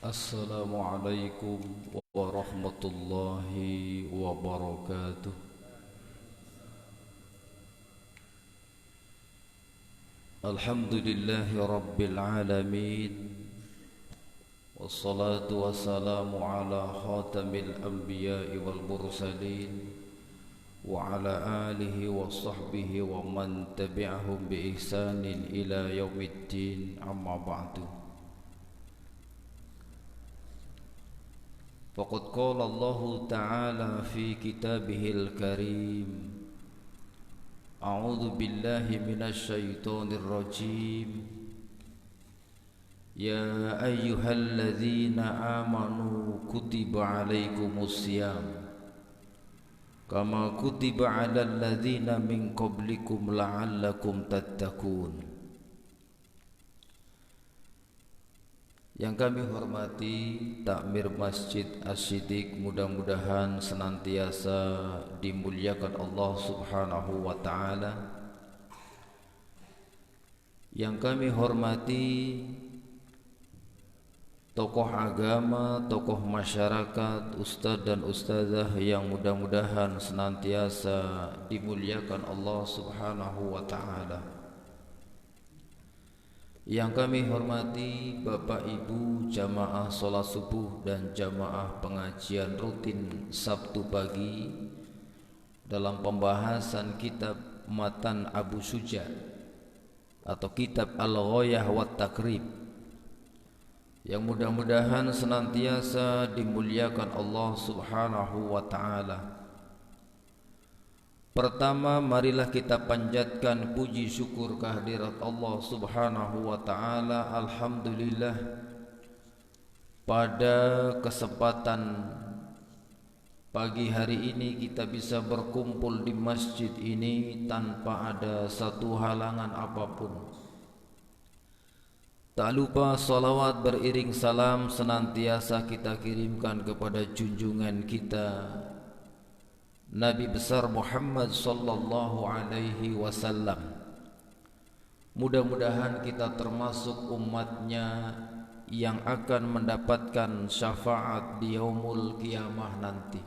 Assalamualaikum warahmatullahi wabarakatuh. Alhamdulillahi rabbil alamin. Wassalatu wassalamu ala khatamil anbiya'i wal mursalin wa ala alihi wa sahbihi wa man tabi'ahum bi ihsanin ila yaumiddin, amma ba'du. Faqad qala Allah Ta'ala fi kitabihil karim, a'udzu billahi minasy syaithanir rajim. Ya ayyuhalladzina amanu kutiba alaikumus syiyam kama kutiba alal ladzina min qablikum la'allakum tattaqun. Yang kami hormati takmir Masjid Asy-Syidik, mudah-mudahan senantiasa dimuliakan Allah Subhanahu wa taala. Yang kami hormati tokoh agama, tokoh masyarakat, ustadz dan ustazah yang mudah-mudahan senantiasa dimuliakan Allah Subhanahu wa taala. Yang kami hormati Bapak Ibu jamaah sholat subuh dan jamaah pengajian rutin Sabtu pagi dalam pembahasan kitab Matan Abu Syuja atau kitab Al-Ghayah wat Takrib, yang mudah-mudahan senantiasa dimuliakan Allah Subhanahu wa taala. Pertama, marilah kita panjatkan puji syukur kehadirat Allah Subhanahu wa taala. Alhamdulillah, pada kesempatan pagi hari ini kita bisa berkumpul di masjid ini tanpa ada satu halangan apapun. Tak lupa salawat beriring salam senantiasa kita kirimkan kepada junjungan kita Nabi besar Muhammad sallallahu alaihi wasallam. Mudah-mudahan kita termasuk umatnya yang akan mendapatkan syafaat di yaumul qiyamah nanti.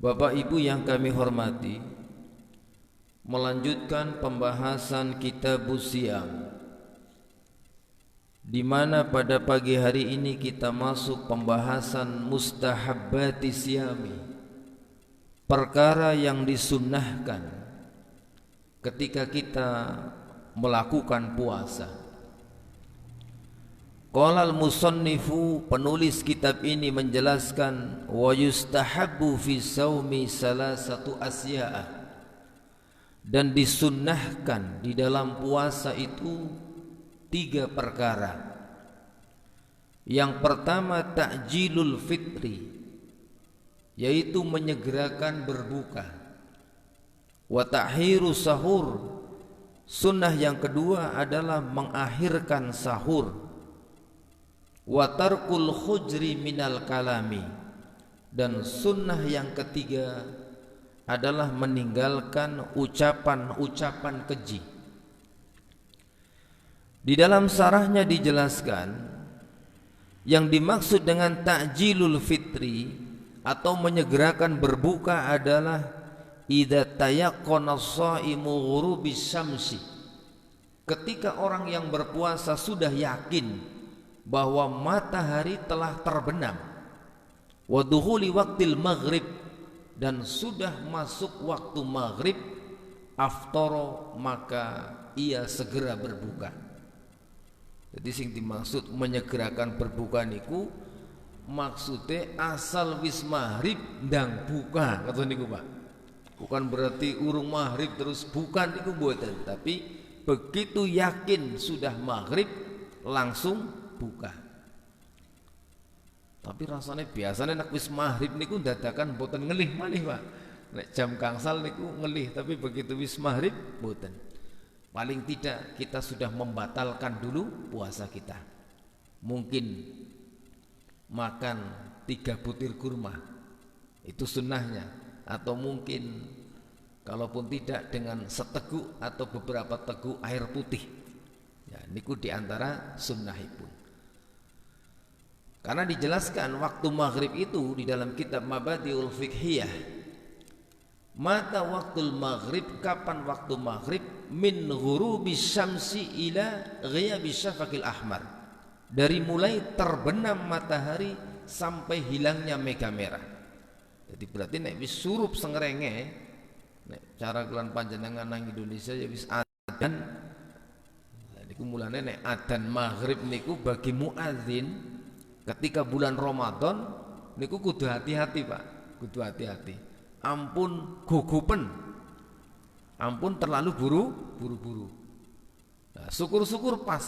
Bapak Ibu yang kami hormati, melanjutkan pembahasan Kitabus Syiyam, di mana pada pagi hari ini kita masuk pembahasan mustahabbati syiyami, perkara yang disunnahkan ketika kita melakukan puasa. Qala al-musannifu, penulis kitab ini menjelaskan, wa yustahabbu fi shaumi salasatu asya'a, dan disunnahkan di dalam puasa itu tiga perkara. Yang pertama ta'jilul fitri, yaitu menyegerakan berbuka. Wa ta'khiru sahur, sunnah yang kedua adalah mengakhirkan sahur. Wa tarkul khujri minal kalami, dan sunnah yang ketiga adalah meninggalkan ucapan-ucapan keji. Di dalam sarahnya dijelaskan, yang dimaksud dengan ta'jilul fitri atau menyegerakan berbuka adalah idza tayaqqana as-shaimu ghurubis syamsi, ketika orang yang berpuasa sudah yakin bahwa matahari telah terbenam, wa dukhuli waqtil maghrib, dan sudah masuk waktu maghrib, aftara, maka ia segera berbuka. Jadi sing dimaksud menyegerakan berbuka niku maksudnya asal wis maghrib ndang buka, kata niku Pak. Bukan berarti urung maghrib terus bukan, niku mboten, tapi begitu yakin sudah maghrib langsung buka. Tapi rasanya biasanya nek wis maghrib niku dadakan mboten ngelih malih Pak. Nek jam gangsal niku ngelih, tapi begitu wis maghrib mboten. Paling tidak kita sudah membatalkan dulu puasa kita. Mungkin makan 3 butir kurma, itu sunnahnya. Atau mungkin kalaupun tidak dengan seteguk atau beberapa teguk air putih. Ya, niku diantara sunnahipun. Karena dijelaskan waktu maghrib itu di dalam kitab Mabadiul Fiqhiyah. Mata waktu maghrib, kapan waktu maghrib? Min ghurubis syamsi ila ghiyabis syafaqil ahmar. Dari mulai terbenam matahari sampai hilangnya mega merah. Jadi berarti nek wis surup sengerenge, nek cara kelan panjenengan nang Indonesia ya wis adzan. Niku mulane nek adzan maghrib niku bagi muadzin ketika bulan Ramadan niku kudu hati-hati Pak, kudu hati-hati. Ampun gugupen, ampun terlalu buru-buru. Nah, syukur-syukur pas.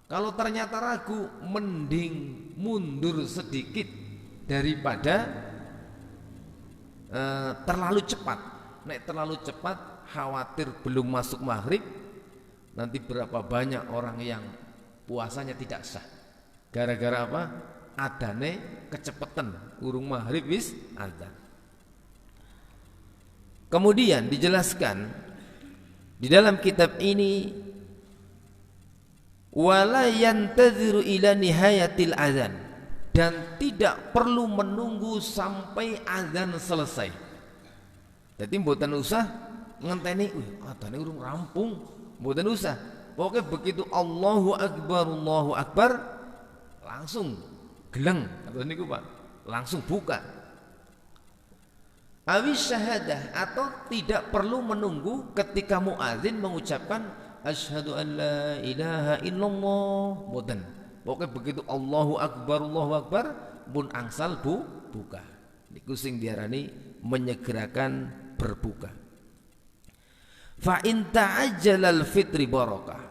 Kalau ternyata ragu, mending mundur sedikit daripada terlalu cepat. Nek terlalu cepat, khawatir belum masuk maghrib, nanti berapa banyak orang yang puasanya tidak sah. Gara-gara apa? Adane kecepatan, urung maghrib wis adzan. Kemudian dijelaskan di dalam kitab ini, wala yantaziru ila nihayatil adzan, dan tidak perlu menunggu sampai adzan selesai. Jadi mboten usah ngenteni adzane urung rampung, mboten usah. Pokoknya begitu Allahu Akbar langsung geleng atau niku Pak, langsung buka. Awis syahadah, atau tidak perlu menunggu ketika muadzin mengucapkan asyhadu an la ilaha illallah, boten. Pokoknya begitu Allahu Akbar pun angsal buka. Niku sing diarani menyegerakan berbuka. Fa in ta'ajjalal fitri barakah.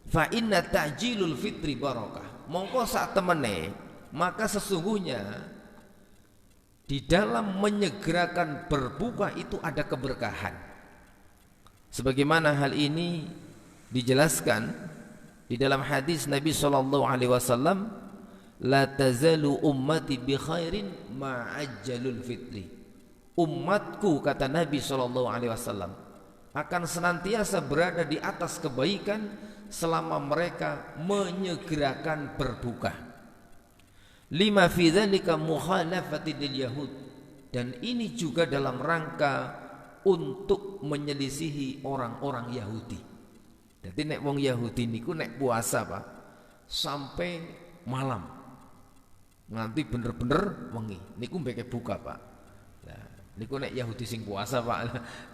Fa inna ta'jilul fitri barakah. Mongko sak temene, maka sesungguhnya di dalam menyegerakan berbuka itu ada keberkahan. Sebagaimana hal ini dijelaskan di dalam hadis Nabi sallallahu alaihi wasallam, la tazalu ummati bi khairin ma'ajjalul fitri. Umatku, kata Nabi sallallahu alaihi wasallam, akan senantiasa berada di atas kebaikan selama mereka menyegerakan berbuka. Lima fi dzalika mukhalafati lil yahud, dan ini juga dalam rangka untuk menyelisihi orang-orang Yahudi. Jadi nek wong Yahudi niku nek puasa Pak sampai malam, nganti bener-bener wengi niku mbeke buka Pak. Nah, niku nek Yahudi sing puasa Pak.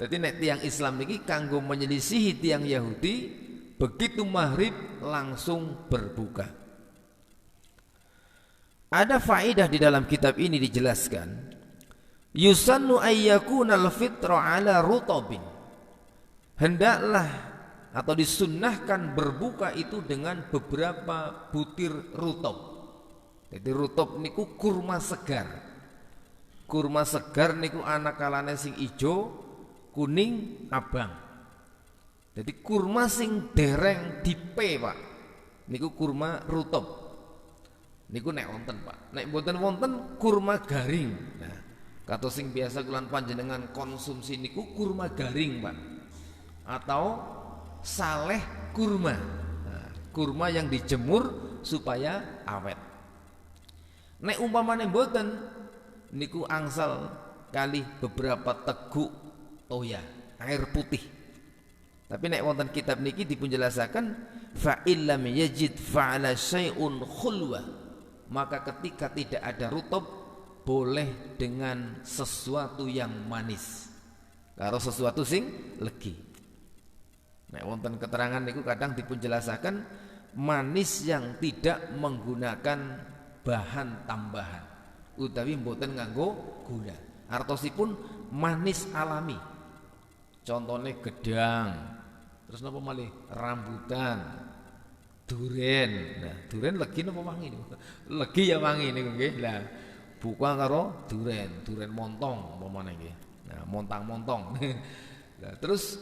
Jadi nek tiang Islam niki kanggo menyelisihi tiang Yahudi, begitu maghrib langsung berbuka. Ada faedah di dalam kitab ini dijelaskan, yusannu ayyakunal fitra ala rutabin. Hendaklah atau disunnahkan berbuka itu dengan beberapa butir rutab. Jadi rutab niku kurma segar. Kurma segar niku anak kalane sing ijo, kuning, abang. Jadi kurma sing dereng dipe Pak, niku kurma rutab. Niku nek wonten Pak. Nek mboten wonten kurma garing. Nah, kados sing biasa kulan panjenengan konsumsi niku kurma garing Pak, atau saleh kurma. Nah, kurma yang dijemur supaya awet. Nek umpamane mboten, niku angsal kali beberapa teguk toya, air putih. Tapi nek wonten kitab niki dipun jelasaken fa illam yajid fa'ala syai'un khulwa, maka ketika tidak ada rutab boleh dengan sesuatu yang manis, karo sesuatu sing legi. Nek wonten keterangan niku kadang dipun jelasaken manis yang tidak menggunakan bahan tambahan, utawi mboten nganggo gula. Artosipun manis alami. Contohnya gedang, terus napa malih rambutan, duren. Nah, duren legi napa wangi niku? Legi ya wangi niku nggih. Lah, buka karo duren montong umpamane nggih. Nah, montang-montong. Nah, terus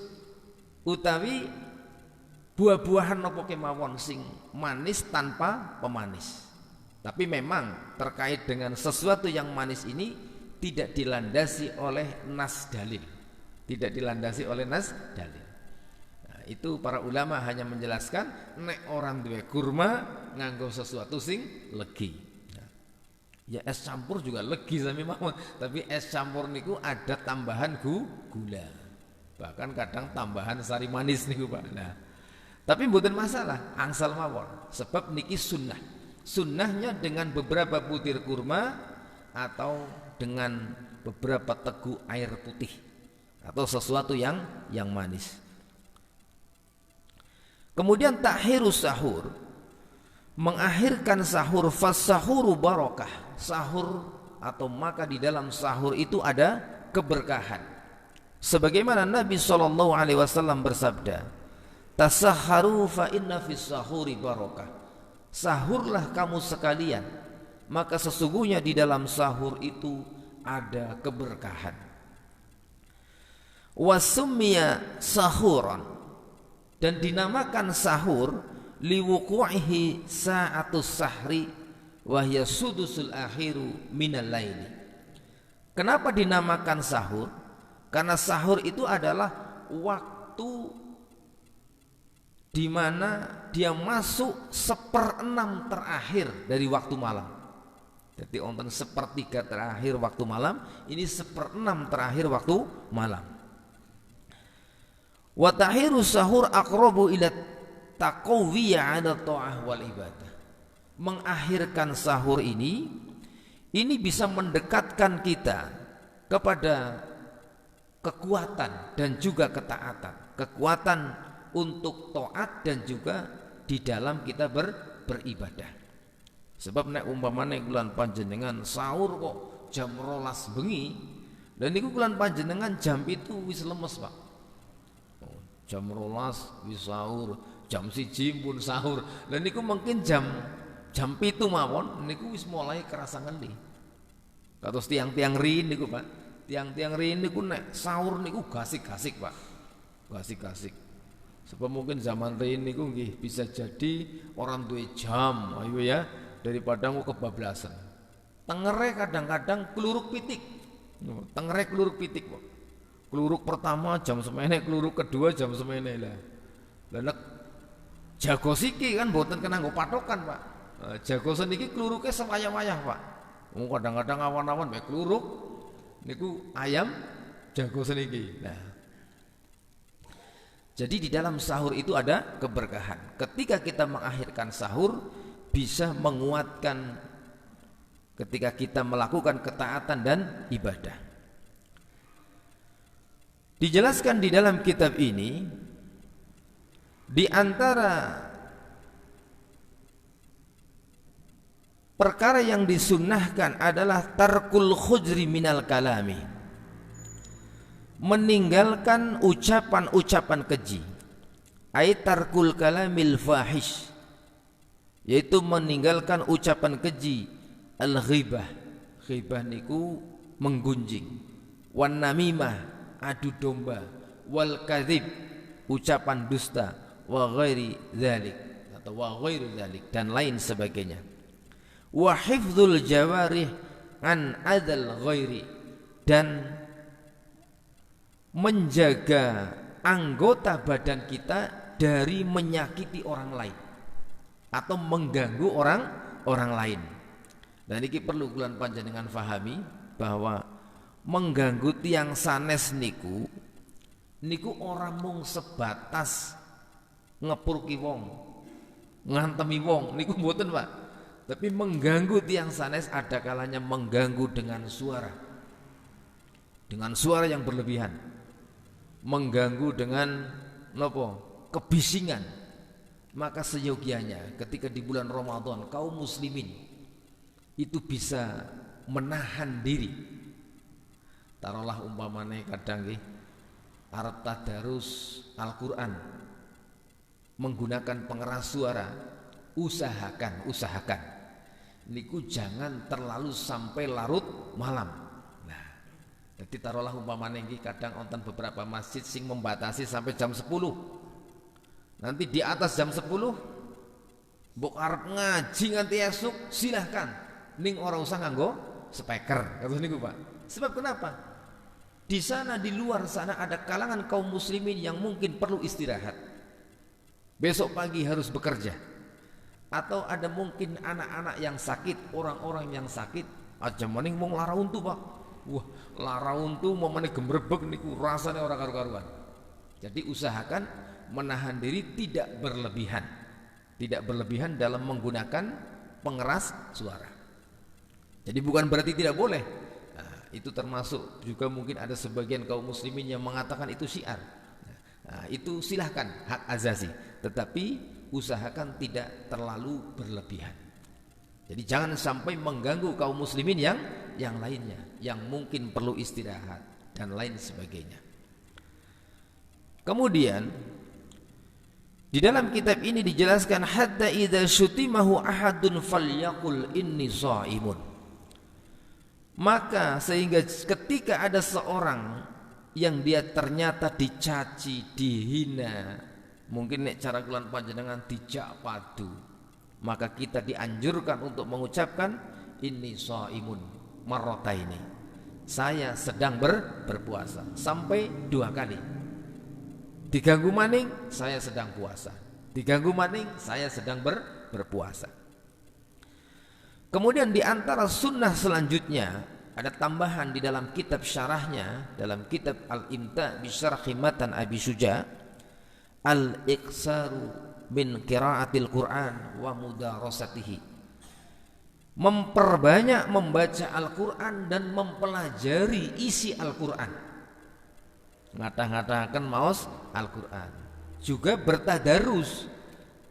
utawi buah-buahan napa kemawon sing manis tanpa pemanis. Tapi memang terkait dengan sesuatu yang manis ini tidak dilandasi oleh nas dalil. Tidak dilandasi oleh nas dalil. Nah, itu para ulama hanya menjelaskan nek orang duwe kurma nganggo sesuatu sing legi. Ya es campur juga legi sami mawon, tapi es campur niku ada tambahan gula. Bahkan kadang tambahan sari manis niku Pak. Nah, tapi mboten masalah, angsal mawon. Sebab niki sunnah. Sunnahnya dengan beberapa butir kurma atau dengan beberapa teguk air putih atau sesuatu yang manis. Kemudian takhirus sahur, mengakhirkan sahur, fasahuru barokah. Sahur atau maka di dalam sahur itu ada keberkahan. Sebagaimana Nabi SAW bersabda, tasahharu fa inna fis sahuri barokah. Sahurlah kamu sekalian, maka sesungguhnya di dalam sahur itu ada keberkahan. Wasummiya sahuran, dan dinamakan sahur liwuqu'ihi sa'atus sahri wahya sudusul akhiru minal laili. Kenapa dinamakan sahur? Karena sahur itu adalah waktu di mana dia masuk 1/6 terakhir dari waktu malam. Jadi onten 1/3 terakhir waktu malam, ini 1/6 terakhir waktu malam. Wa tahiru sahur aqrabu ila taqawwiya 'ala ta'ah wal ibadah. Mengakhirkan sahur ini bisa mendekatkan kita kepada kekuatan dan juga ketaatan. Kekuatan untuk taat dan juga di dalam kita beribadah. Sebab nek umpamane kulan panjenengan sahur kok jam 12 bengi, dan niku kulan panjenengan jam itu wis lemes Pak. Jam 12 wis sahur, jam 1 pun sahur. Dan niku mungkin jam 7 mawon niku wis mulai kerasa ngendi. Kados tiang-tiang rin niku Pak. Tiang-tiang rin niku nek sahur niku gasik-gasik Pak. Gasik-gasik. Sebab mungkin zaman rin niku nggih bisa jadi orang duwe jam, ayo ya, daripada mau kebablasan. Tengere kadang-kadang keluruk pitik. Tengere keluruk pitik Pak. Keluruk pertama jam semene, keluruk kedua jam semene lah. Lah nek jago siki kan mboten kena nggo patokan Pak. Jago seniki keluruke sewayah-wayah Pak. Kadang-kadang awan-awan mek keluruk niku ayam jago seniki. Nah, jadi di dalam sahur itu ada keberkahan. Ketika kita mengakhirkan sahur bisa menguatkan ketika kita melakukan ketaatan dan ibadah. Dijelaskan di dalam kitab ini, di antara perkara yang disunnahkan adalah tarkul khujri minal kalami, meninggalkan ucapan-ucapan keji. Ai tarkul kalamil fahish, yaitu meninggalkan ucapan keji. Al-ghibah, ghibah niku menggunjing. Wan namimah, adu domba. Wal kadzib, ucapan dusta. Wa ghairi dzalik, atau wa ghairu dzalik, dan lain sebagainya. Wa hifdzul jawarih an adzal ghairi, dan menjaga anggota badan kita dari menyakiti orang lain atau mengganggu orang lain. Dan ini perlu kulan panjenengan fahami bahwa mengganggu tiang sanes niku orang mung sebatas ngepurki wong, ngantemi wong niku mboten Pak. Tapi mengganggu tiang sanes ada kalanya mengganggu dengan suara. Dengan suara yang berlebihan. Mengganggu dengan kebisingan. Maka seyogianya ketika di bulan Ramadan kaum muslimin itu bisa menahan diri. Taruhlah umpamane kadang nggih arep tadarus Al-Qur'an menggunakan pengeras suara, usahakan niku jangan terlalu sampai larut malam. Nah, jadi taruhlah umpamane nggih kadang wonten beberapa masjid sing membatasi sampai jam 10. Nanti di atas jam 10 mbok arep ngaji nganti esuk silahkan, ning ora usah nganggo speaker kata niku Pak. Sebab kenapa? Di sana, di luar sana ada kalangan kaum muslimin yang mungkin perlu istirahat. besok pagi harus bekerja. Atau ada mungkin anak-anak yang sakit, orang-orang yang sakit, aja maning mau lara untu Pak. Wah, lara untu mau maning gembrebek niku rasanya orang karu-karuan. Jadi usahakan menahan diri tidak berlebihan. Tidak berlebihan dalam menggunakan pengeras suara. Jadi bukan berarti tidak boleh. Nah, itu termasuk juga mungkin ada sebagian kaum muslimin yang mengatakan itu syiar. Nah, itu silahkan hak azazi, tetapi usahakan tidak terlalu berlebihan. Jadi jangan sampai mengganggu kaum muslimin yang lainnya, yang mungkin perlu istirahat dan lain sebagainya. Kemudian di dalam kitab ini dijelaskan hatta idza syutimahu ahadun falyaqul inni shaimun. Maka sehingga ketika ada seorang yang dia ternyata dicaci, dihina, mungkin nek cara kulan panjenengan dijak padu, maka kita dianjurkan untuk mengucapkan inni shaimun marrataini. Saya sedang berpuasa sampai 2 kali. Diganggu maning, saya sedang puasa. Diganggu maning, saya sedang berpuasa. Kemudian di antara sunnah selanjutnya ada tambahan di dalam kitab syarahnya, dalam kitab Al-Imta' bi Syarhi Matan Abi Syuja, al-iqsaru min qiraatil Qur'an wa mudarasatihi. Memperbanyak membaca Al-Qur'an dan mempelajari isi Al-Qur'an. Ngata-ngatakan maos Al-Qur'an. Juga bertadarus.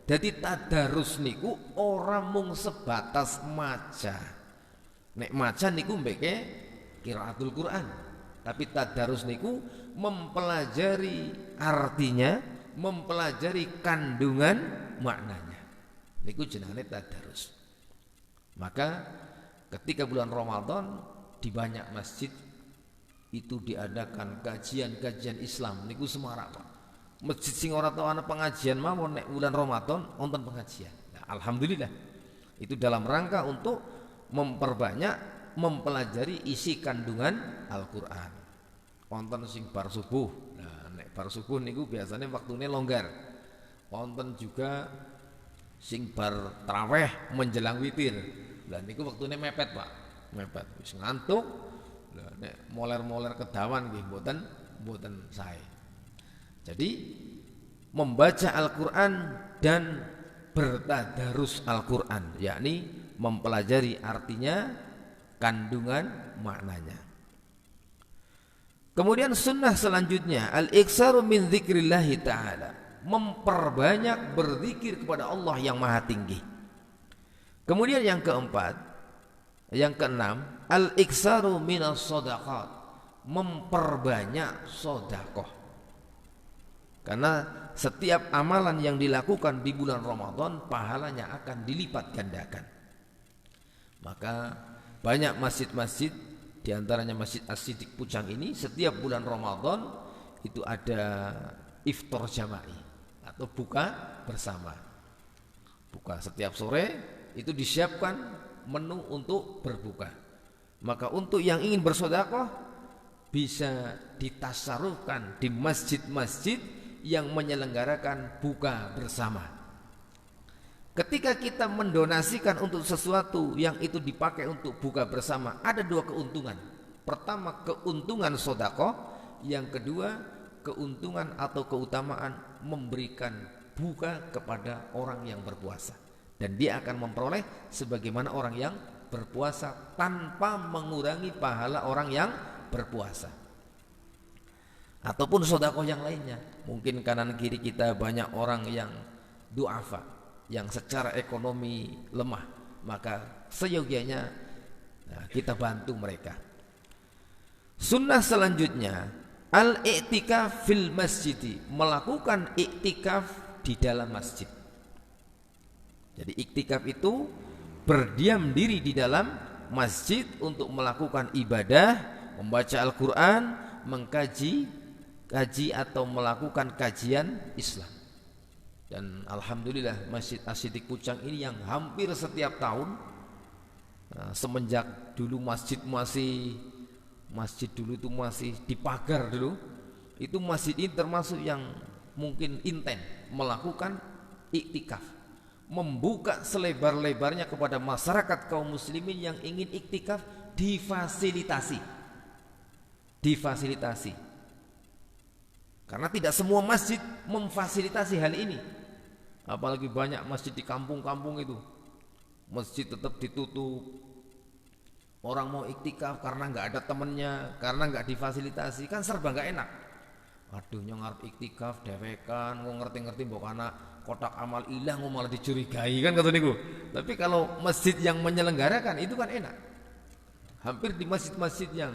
Jadi tadarus niku ora mung sebatas maca. Nek maca niku mbeke qiraatul Qur'an. Tapi tadarus niku mempelajari artinya, mempelajari kandungan maknanya. Niku jenenge tadarus. Maka ketika bulan Ramadan di banyak masjid itu diadakan kajian-kajian Islam niku semarak Pak. Masjid sing ora tau ana pengajian mawon nek bulan Ramadan wonten pengajian. Nah, alhamdulillah. Itu dalam rangka untuk memperbanyak mempelajari isi kandungan Al-Qur'an. Wonten sing bar subuh. Nah, nek bar subuh niku biasanya waktunya longgar. Wonten juga sing bar traweh menjelang witir. Lah niku waktunya mepet Pak. Mepet wis ngantuk. Lah nek moler-moler kedawan nggih mboten sae. Jadi membaca Al-Qur'an dan bertadarus Al-Qur'an, yakni mempelajari artinya, kandungan maknanya. Kemudian sunnah selanjutnya al-iktsaru min dzikrillah ta'ala, memperbanyak berzikir kepada Allah yang Maha Tinggi. Kemudian yang keempat, yang keenam, al-iktsaru minas shadaqat, memperbanyak sedekah. Karena setiap amalan yang dilakukan di bulan Ramadan pahalanya akan dilipat gandakan. Maka banyak masjid-masjid, di antaranya Masjid As-Siddiq Pucang ini, setiap bulan Ramadan itu ada iftar jama'i atau buka bersama. Buka setiap sore itu disiapkan menu untuk berbuka. Maka untuk yang ingin bersedekah bisa ditasarufkan di masjid-masjid yang menyelenggarakan buka bersama. Ketika kita mendonasikan untuk sesuatu yang itu dipakai untuk buka bersama, ada 2 keuntungan. Pertama, keuntungan sedekah, yang kedua, keuntungan atau keutamaan memberikan buka kepada orang yang berpuasa, dan dia akan memperoleh sebagaimana orang yang berpuasa tanpa mengurangi pahala orang yang berpuasa. Ataupun sedekah yang lainnya, mungkin kanan kiri kita banyak orang yang du'afa, yang secara ekonomi lemah, maka seyogianya kita bantu mereka. Sunnah selanjutnya al-i'tikaf fil masjid, melakukan i'tikaf di dalam masjid. Jadi i'tikaf itu berdiam diri di dalam masjid untuk melakukan ibadah, membaca Al-Qur'an, mengkaji atau melakukan kajian Islam. Dan alhamdulillah Masjid As-Siddiq Pucang ini yang hampir setiap tahun, semenjak dulu masjid dulu itu masih dipagar dulu, itu masjid ini termasuk yang mungkin intens melakukan iktikaf, membuka selebar-lebarnya kepada masyarakat kaum muslimin yang ingin iktikaf difasilitasi. Karena tidak semua masjid memfasilitasi hal ini. Apalagi banyak masjid di kampung-kampung itu, masjid tetap ditutup. Orang mau iktikaf karena nggak ada temennya, karena nggak difasilitasi, kan serba nggak enak. Aduh, ngarep iktikaf dewekan, mau ngerti-ngerti mbok anak kotak amal ilah, mau malah dicurigai kan kata niku. Tapi kalau masjid yang menyelenggarakan itu kan enak. Hampir di masjid-masjid yang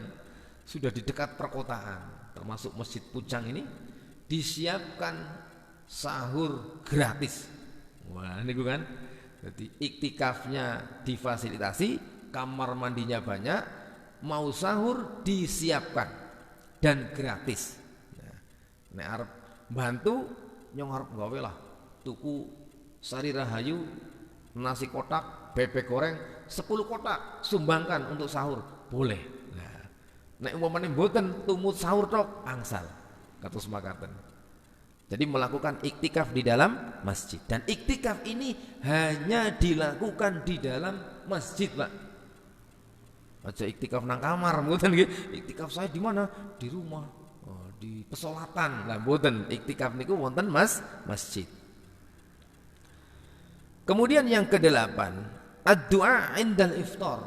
sudah di dekat perkotaan, termasuk Masjid Pucang ini, disiapkan sahur gratis. Wah, niku kan. Jadi iktikafnya difasilitasi, kamar mandinya banyak, mau sahur disiapkan dan gratis. Nek arep bantu nyong arep gawe lah tuku sari rahayu, nasi kotak, bebek goreng 10 kotak sumbangkan untuk sahur, boleh. Nah, nek umpamane mboten tumut sahur tok angsal kados makaten. Jadi melakukan iktikaf di dalam masjid, dan iktikaf ini hanya dilakukan di dalam masjid, Pak. Aja iktikaf nang kamar, mboten nggih. Iktikaf saya di mana? Di rumah. Di pesolatan lah, mboten. Iktikaf niku wonten masjid. Kemudian yang ke-8, ad-du'a indal iftar,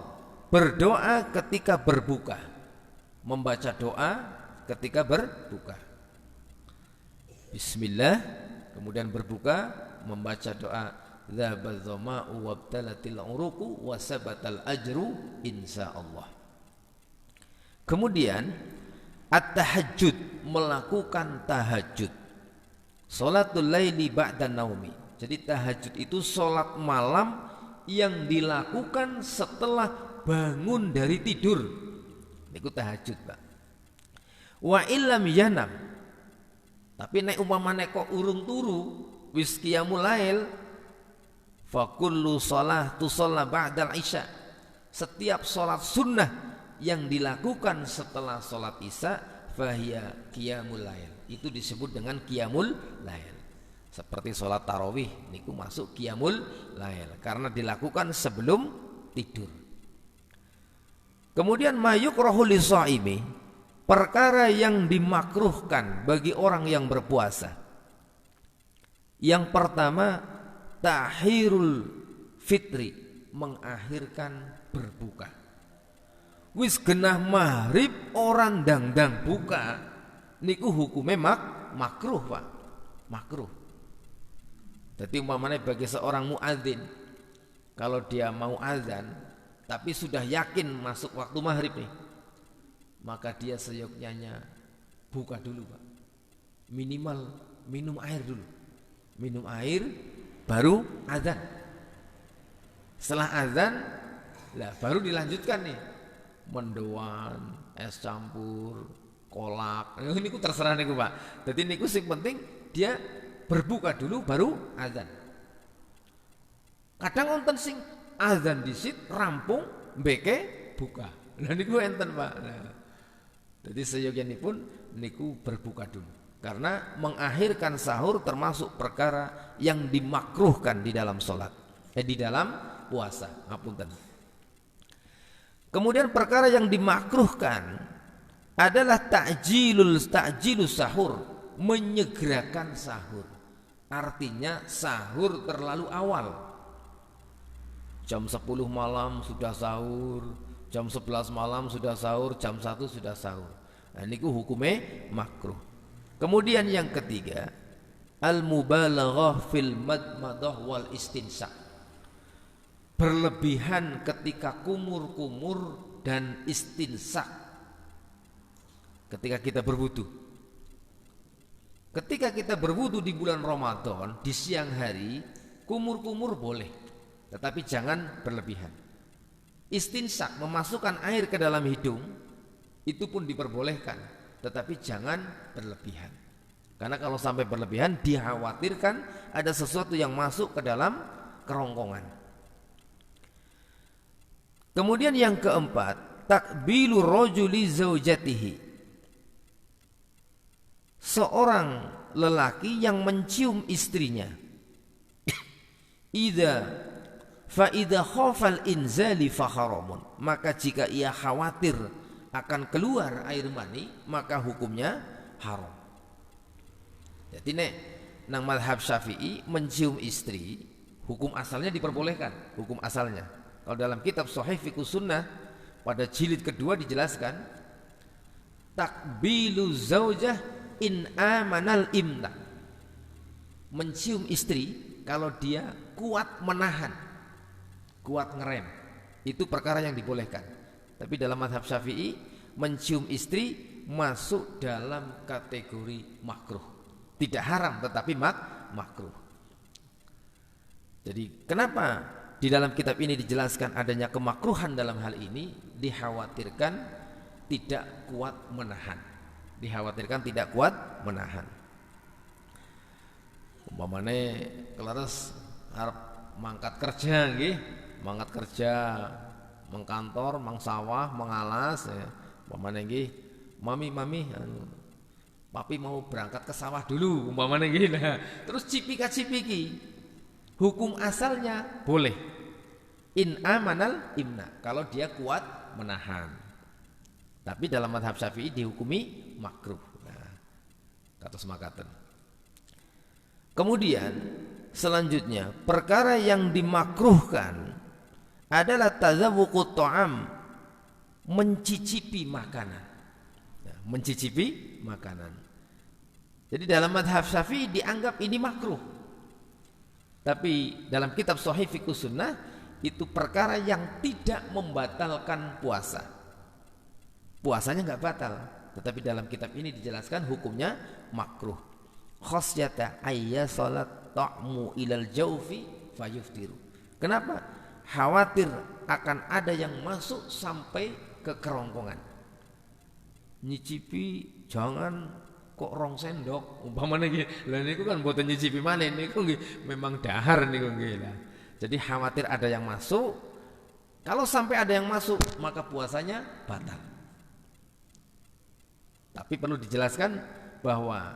berdoa ketika berbuka, membaca doa ketika berbuka. Bismillah, kemudian berbuka membaca doa dzabal dhama'u wabtalatil uruqu wa sabatal ajru insyaallah. Kemudian at-tahajjud, melakukan tahajud, salatul laili ba'da naumi. Jadi tahajud itu salat malam yang dilakukan setelah bangun dari tidur. Niku tahajud, Pak. Wa illam yanam, tapi nek umpamane kok urung turu wis qiyamul lail, fa kullu shalah tusalla ba'dal isya. Setiap salat sunnah yang dilakukan setelah salat isya fahiya qiyamul lail. Itu disebut dengan qiyamul lail. Seperti salat tarawih niku masuk qiyamul lail karena dilakukan sebelum tidur. Kemudian mayukrahu lisaimi, perkara yang dimakruhkan bagi orang yang berpuasa. Yang pertama, tahirul fitri, mengakhirkan berbuka. Wis genah maghrib orang dang-dang buka, niku hukume makruh, Pak. Makruh. Jadi umpamanya bagi seorang muadzin, kalau dia mau azan tapi sudah yakin masuk waktu maghrib nih, maka dia seyogyanya buka dulu, Pak. Minimal minum air dulu. Minum air baru azan. Setelah azan lah baru dilanjutkan nih. Mendoan, es campur, kolak. Ini ku terserah niku, Pak. Jadi niku sing penting dia berbuka dulu baru azan. Kadang wonten sing azan disit rampung mbeke buka. Lah niku enten, Pak. Nah, jadi seyogianipun niku berbuka dulu. Karena mengakhirkan sahur termasuk perkara yang dimakruhkan di dalam salat. Di dalam puasa, ngapunten. Kemudian perkara yang dimakruhkan adalah ta'jilus sahur, menyegerakan sahur. Artinya sahur terlalu awal. Jam 10 malam sudah sahur, jam 11 malam sudah sahur, jam 1 sudah sahur. Nah, niku hukumnya makruh. Kemudian yang ketiga, al-mubalaghah fil madmadah wal istinsak. Berlebihan ketika kumur-kumur dan istinsak ketika kita berwudu. Ketika kita berwudu di bulan Ramadan di siang hari, kumur-kumur boleh, tetapi jangan berlebihan. Istinsak, memasukkan air ke dalam hidung, itu pun diperbolehkan, tetapi jangan berlebihan. Karena kalau sampai berlebihan dikhawatirkan ada sesuatu yang masuk ke dalam kerongkongan. Kemudian yang keempat, takbilu rajuli zaujatihi. Seorang lelaki yang mencium istrinya. Idza fa idza khafal inzali fa haramun, maka jika ia khawatir akan keluar air mani maka hukumnya haram. Jadi nek nang mazhab Syafi'i mencium istri hukum asalnya diperbolehkan, hukum asalnya. Kalau dalam kitab Shahih Fiqh Sunnah pada jilid kedua dijelaskan takbilu zaujah in amanal imna, mencium istri kalau dia kuat menahan, kuat ngerem, itu perkara yang dibolehkan. Tapi dalam mazhab Syafi'i mencium istri masuk dalam kategori makruh, tidak haram tetapi makruh. Jadi kenapa di dalam kitab ini dijelaskan adanya kemakruhan dalam hal ini? Dikhawatirkan tidak kuat menahan, dikhawatirkan tidak kuat menahan. Umpamane keleres arep mangkat kerja nggih, mangkat kerja mengkantor, mangsawah, mengalas ya. Umpamane nggih, mami papi mau berangkat ke sawah dulu umpamane nggih. Nah, terus cipika-cipiki. Hukum asalnya boleh. In amanal imna, kalau dia kuat menahan. Tapi dalam mazhab Syafi'i dihukumi makruh. Nah, kata semakaten. Kemudian selanjutnya perkara yang dimakruhkan adalah tazawwuqut ta'am, mencicipi makanan. Ya, mencicipi makanan. Jadi dalam mazhab Syafi'i dianggap ini makruh. Tapi dalam kitab Shahih Fiqh Sunnah itu perkara yang tidak membatalkan puasa. Puasanya enggak batal, tetapi dalam kitab ini dijelaskan hukumnya makruh. Khasyata ayya salat ta'mu ilal jaufi fayuftiru. Kenapa? Khawatir akan ada yang masuk sampai ke kerongkongan. Nyicipi jangan kok rong sendok umpamane nggih. Lah niku kan mboten nyicipi malih niku nggih memang dahar niku nggih lah. Jadi khawatir ada yang masuk. Kalau sampai ada yang masuk maka puasanya batal. Tapi perlu dijelaskan bahwa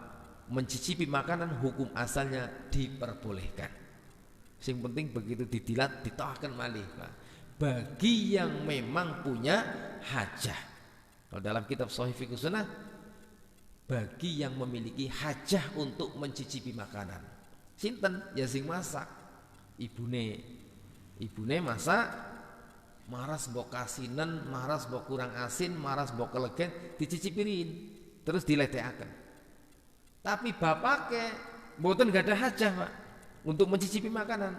mencicipi makanan hukum asalnya diperbolehkan. Yang penting begitu didilat ditoakan malih, Pak. Bagi yang memang punya hajah. Kalau dalam kitab Shahih Fiqh Sunnah, bagi yang memiliki hajah untuk mencicipi makanan. Sinten? Ya sing masak. Ibune masak, maras mbok kasinen, maras mbok kurang asin, maras mbok kelegen, dicicipirin, terus diledekaken. Tapi bapake mboten gak ada hajah, Pak, untuk mencicipi makanan.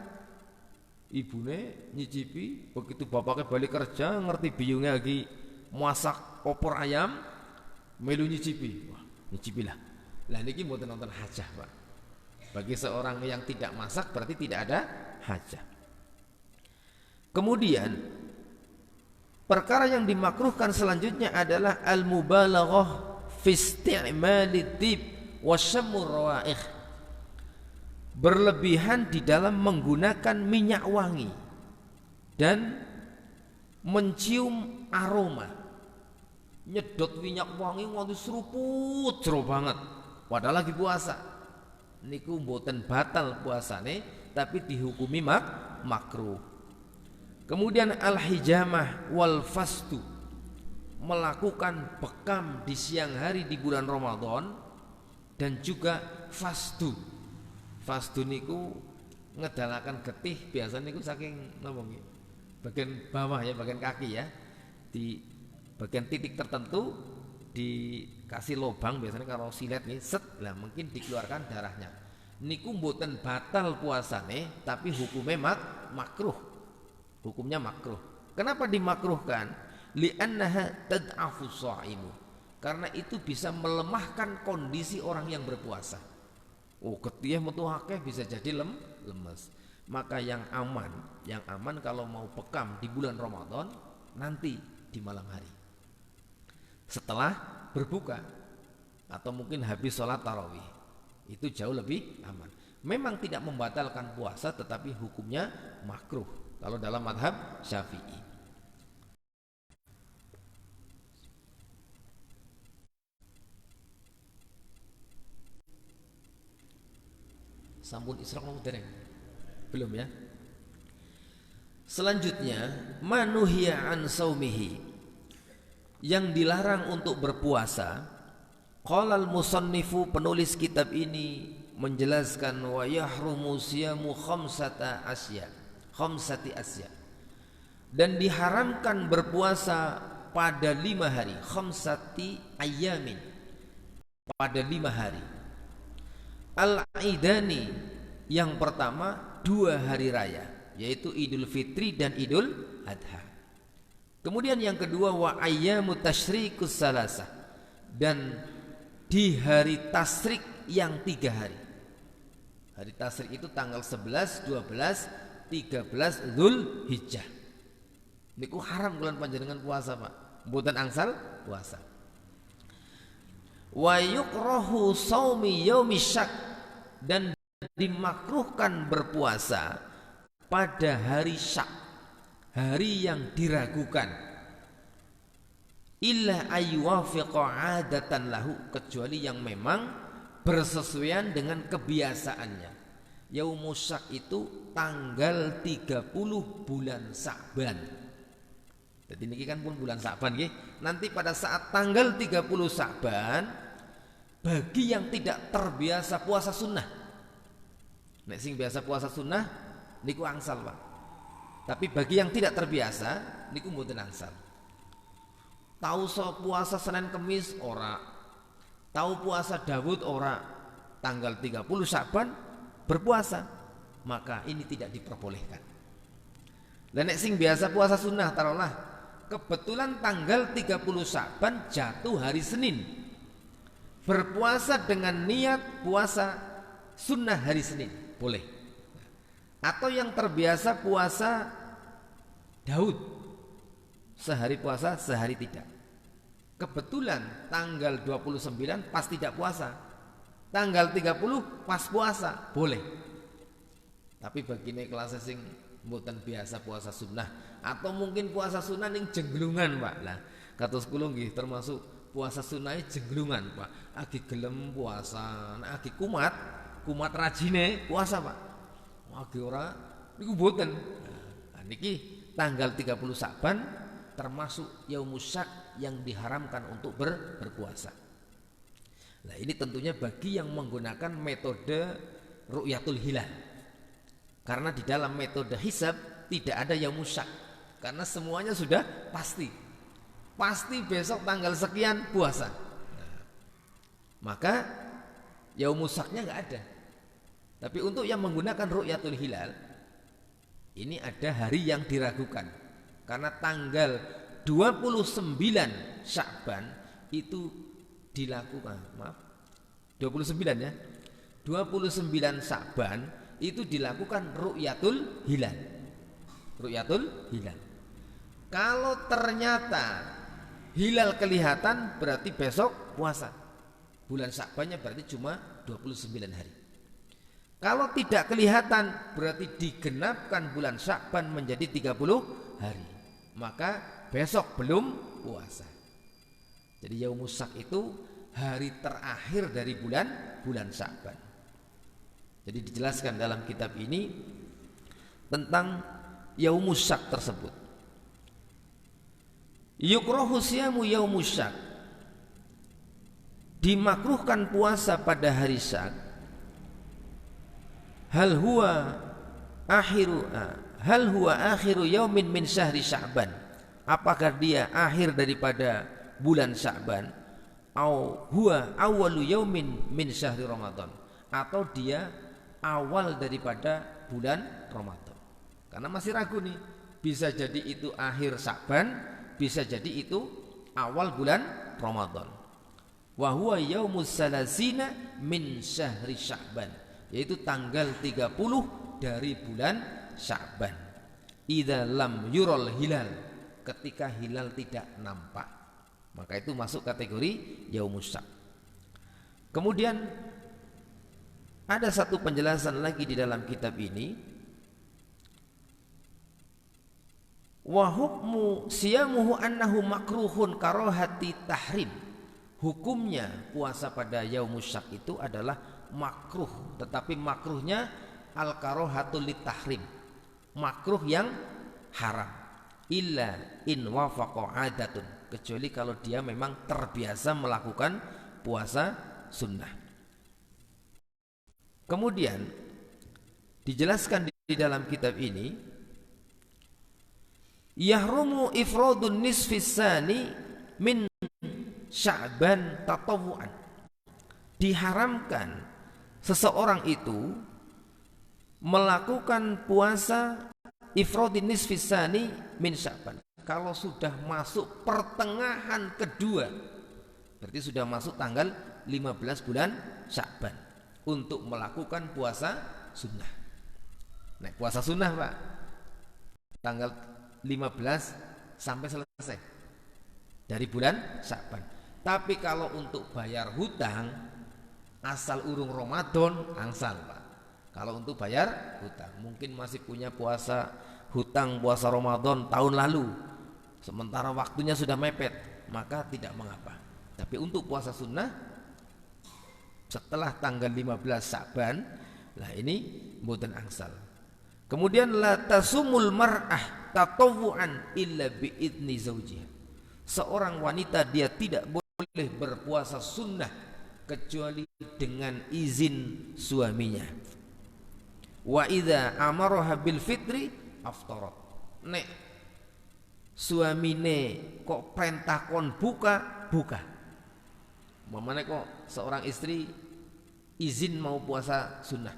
Ibune nyicipi, begitu bapake balik kerja ngerti biyunge lagi masak opor ayam, melu nyicipi. Wah, nyicipilah. Lah niki mboten nonton hajah, Pak. Bagi seorang yang tidak masak berarti tidak ada hajah. Kemudian perkara yang dimakruhkan selanjutnya adalah al-mubalaghah fi isti'malid dib wa syammur rawaih. Berlebihan di dalam menggunakan minyak wangi dan mencium aroma. Nyedot minyak wangi nganti seruput jero banget padahal lagi puasa. Niku mboten batal puasane tapi dihukumi makruh. Kemudian al-hijamah wal fastu, melakukan bekam di siang hari di bulan Ramadan, dan juga fastu. Fastu niku ngedalakan getih biasanya niku saking napa nggih? Bagian bawah ya, bagian kaki ya. Di bagian titik tertentu dikasih lubang biasanya kalau silet nih set lah mungkin dikeluarkan darahnya. Niku mboten batal puasane tapi hukumnya makruh. Hukumnya makruh. Kenapa dimakruhkan? Li'annaha tad'afu sha'imu. Karena itu bisa melemahkan kondisi orang yang berpuasa. Oh, getih metu akeh bisa jadi lemes. Maka yang aman kalau mau bekam di bulan Ramadan nanti di malam hari. Setelah berbuka atau mungkin habis sholat tarawih, itu jauh lebih aman. Memang tidak membatalkan puasa tetapi hukumnya makruh kalau dalam mazhab Syafi'i. Sampun Isra mau dereng Belum ya. Selanjutnya, manuhiya an saumihi, yang dilarang untuk berpuasa. Qalal musannifu, penulis kitab ini menjelaskan, wa yahrumu siyamu khamsati asya, dan diharamkan berpuasa pada 5 hari, khamsati ayyamin, pada 5 hari. Al-idani, yang pertama 2 hari raya, yaitu Idul Fitri dan Idul Adha. Kemudian yang kedua, wa ayyamu tasyrikus salasah, dan di hari tasyrik yang 3 hari. Hari tasyrik itu tanggal 11, 12, 13 Dzulhijjah. Niku haram kalian panjenengan puasa, Pak. Mboten angsal puasa. Wa yukrahu shaumi yaumi syak, dan dimakruhkan berpuasa pada hari syak, hari yang diragukan. Illa ayyuwafiqa adatan lahu, kecuali yang memang bersesuaian dengan kebiasaannya. Yaumus syak itu tanggal 30 bulan Sa'ban. Jadi ini kan pun bulan Sa'ban nggih. Nanti pada saat tanggal 30 Sa'ban, bagi yang tidak terbiasa puasa sunnah, nek sing biasa puasa sunnah niku angsal, Pak. Tapi bagi yang tidak terbiasa niku mboten angsal. Tahu puasa Senin Kemis ora, tahu puasa Daud ora, tanggal 30 Sa'ban berpuasa, maka ini tidak diperbolehkan. Dan nek sing biasa puasa sunnah, taruhlah kebetulan tanggal 30 Sa'ban jatuh hari Senin, berpuasa dengan niat puasa sunnah hari Senin boleh. Atau yang terbiasa puasa Daud, sehari puasa sehari tidak, kebetulan tanggal 29 pas tidak puasa, tanggal 30 pas puasa, boleh. Tapi bagi kelas sing mboten biasa puasa sunnah, atau mungkin puasa sunnah ning jengglungan, Pak. Lah kados kula nggih termasuk puasa sunnah jengglungan, Pak. Agi gelem puasa, nek agi kumat rajine puasa, Pak. Agi ora niku mboten. Nah, niki tanggal 30 Sa'ban termasuk yaumus syak yang diharamkan untuk berpuasa. Nah, ini tentunya bagi yang menggunakan metode ru'yatul hilal. Karena di dalam metode hisab tidak ada yaumus syak, karena semuanya sudah pasti besok tanggal sekian puasa. Nah, maka yaumus syaknya enggak ada. Tapi untuk yang menggunakan ru'yatul hilal, ini ada hari yang diragukan. Karena tanggal 29 Sya'ban itu dilakukan, 29 ya, 29 Sya'ban itu dilakukan ru'yatul hilal. Ru'yatul hilal. Kalau ternyata hilal kelihatan, berarti besok puasa. Bulan Sya'bannya berarti cuma 29 hari. Kalau tidak kelihatan, berarti digenapkan bulan Sya'ban menjadi 30 hari. Maka besok belum puasa. Jadi yaumus syak itu hari terakhir dari bulan Sya'ban. Jadi dijelaskan dalam kitab ini tentang yaumus syak tersebut. Yukrahu siyamu yaumus syak, dimakruhkan puasa pada hari syak. Hal huwa akhiru yaumin min syahri Sya'ban, apakah dia akhir daripada bulan Sya'ban, au huwa awwalu yaumin min syahri Ramadan, atau dia awal daripada bulan Ramadan. Karena masih ragu nih, bisa jadi itu akhir Sya'ban, bisa jadi itu awal bulan Ramadan. Wa huwa yaumus salasina min syahri Sya'ban, yaitu tanggal 30 dari bulan Sya'ban. Idza lam yurul hilal, ketika hilal tidak nampak, maka itu masuk kategori yaumus syak. Kemudian ada satu penjelasan lagi di dalam kitab ini, wa hukmu siyamuhu annahu makruhun karahati tahrim. Hukumnya puasa pada yaumus syak itu adalah makruh, tetapi makruhnya al-karohatul litahrim, makruh yang haram, illa in wafaqa adatun, kecuali kalau dia memang terbiasa melakukan puasa sunnah. Kemudian dijelaskan di dalam kitab ini, yahrumu ifradun nisfis sani min Sya'ban tatawu'an, diharamkan seseorang itu melakukan puasa ifradun nisfis sani min Sya'ban kalau sudah masuk pertengahan kedua, berarti sudah masuk tanggal 15 bulan Sya'ban, untuk melakukan puasa sunnah. Nah, puasa sunnah Pak, tanggal 15 sampai selesai dari bulan Sya'ban. Tapi kalau untuk bayar hutang asal urung Ramadan angsal Pak. Kalau untuk bayar hutang, mungkin masih punya puasa hutang puasa Ramadan tahun lalu, sementara waktunya sudah mepet, maka tidak mengapa. Tapi untuk puasa sunnah setelah tanggal 15 Sya'ban, lah ini mboten angsal. Kemudian la tasumul mar'ah tatawu'an illa bi'idni zawjiha, seorang wanita dia tidak boleh berpuasa sunnah kecuali dengan izin suaminya. Wa idza amaraha bil fitri aftarat, nek suamine kok perintah kon buka, buka. Mamane kok seorang istri izin mau puasa sunnah,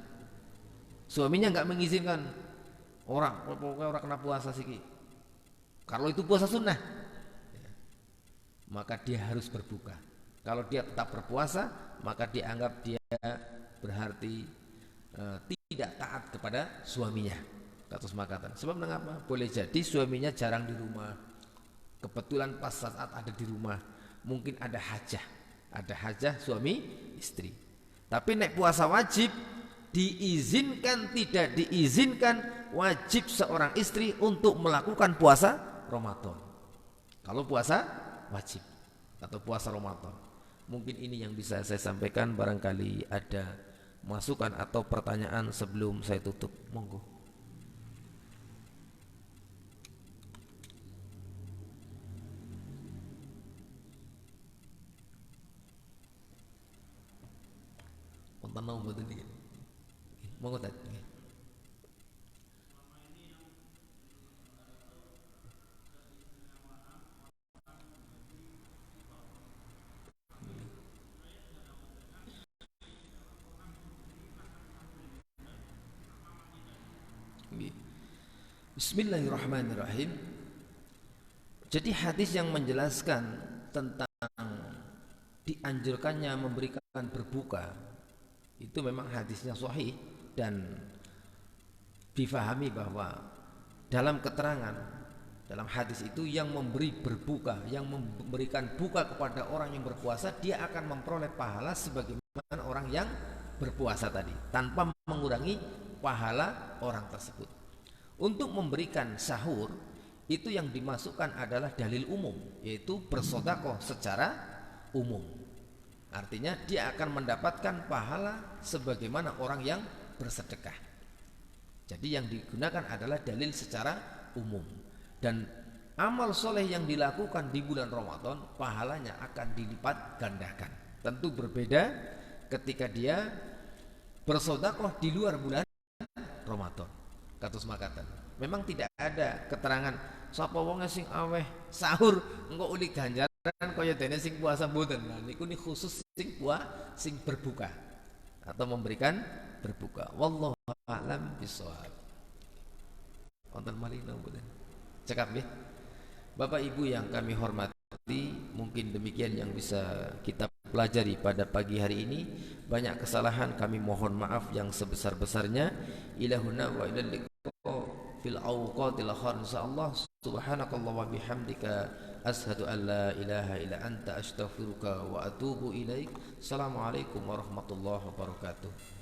suaminya enggak mengizinkan, pokoknya orang kena puasa sih. Kalau itu puasa sunnah, maka dia harus berbuka. Kalau dia tetap berpuasa, maka dianggap dia berarti tidak taat kepada suaminya. Katus makatan. Sebab mengapa? Boleh jadi suaminya jarang di rumah, kebetulan pas saat ada di rumah mungkin ada hajah suami istri. Tapi nek puasa wajib, diizinkan tidak diizinkan, wajib seorang istri untuk melakukan puasa Ramadan. Kalau puasa wajib atau puasa Ramadan. Mungkin ini yang bisa saya sampaikan, barangkali ada masukan atau pertanyaan sebelum saya tutup, monggo. Wonten napa mboten iki? Monggo tadi. Bismillahirrahmanirrahim. Jadi hadis yang menjelaskan tentang dianjurkannya memberikan berbuka itu memang hadisnya sahih, dan difahami bahwa dalam keterangan dalam hadis itu yang memberi berbuka, yang memberikan buka kepada orang yang berpuasa, dia akan memperoleh pahala sebagaimana orang yang berpuasa tadi, tanpa mengurangi pahala orang tersebut. Untuk memberikan sahur itu yang dimasukkan adalah dalil umum, yaitu bersedekah secara umum. Artinya dia akan mendapatkan pahala sebagaimana orang yang bersedekah. Jadi yang digunakan adalah dalil secara umum. Dan amal soleh yang dilakukan di bulan Ramadan, pahalanya akan dilipat gandakan. Tentu berbeda ketika dia bersedekah di luar bulan Ramadan. Katus makatan. Memang tidak ada keterangan sapa wong sing aweh sahur engko uli ganjaran kaya dene sing puasa mboten. Nah niku ni khusus sing berbuka atau memberikan berbuka. Wallahu a'lam bishawab. Wonten malih mboten? Cekap nggih. Bapak Ibu yang kami hormati, mungkin demikian yang bisa kita pelajari pada pagi hari ini. Banyak kesalahan kami mohon maaf yang sebesar-besarnya. Ilahuna wa ilal liqa fil awqatil akhir insyaallah. Subhanakallah wa bihamdika asyhadu an la ilaha illa anta astaghfiruka wa atubu ilaik. Assalamualaikum warahmatullahi wabarakatuh.